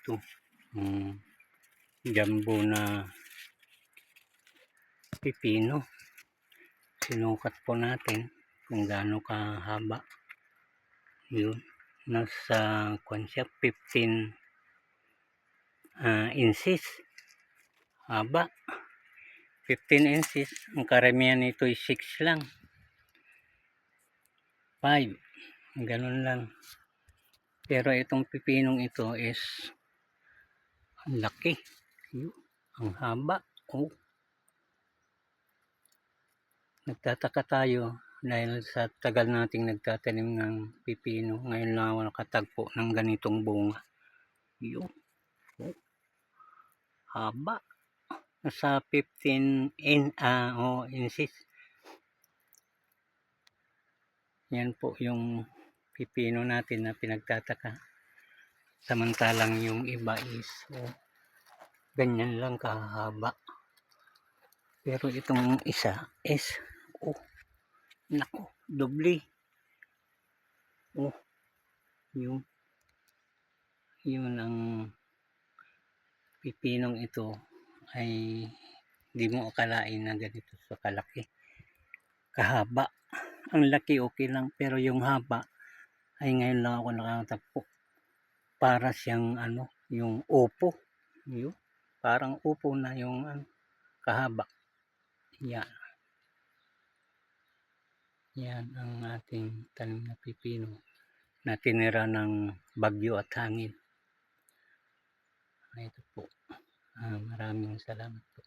ito. Jumbo na pipino. Sinukat po natin kung gaano kahaba. Yun. Nasa siya 15 inches. Haba. 15 inches. Ang karamihan nito ay 6 lang. 5. Ganun lang. Pero itong pipinong ito is ang laki. Ang haba. Oh. Nagtataka tayo dahil sa tagal nating nagtatanim ng pipino. Ngayon lang ako nakatagpo ng ganitong bunga. Yun. Oh. Haba. Nasa 15 inches. Yan po yung pipino natin na pinagtataka. Samantalang yung iba is ganyan lang kahaba. Pero itong isa is naku, doble. Yun ang pipinong ito ay di mo akalain na ganito sa kalaki. Kahaba. Ang laki okay lang, pero yung haba ay ngayon lang ako nakatagpo. Para siyang yung upo. Yun. Parang upo na yung kahaba. Yan. Yan ang ating tanim na pipino na tinira ng bagyo at hangin. Ito po. Maraming salamat po.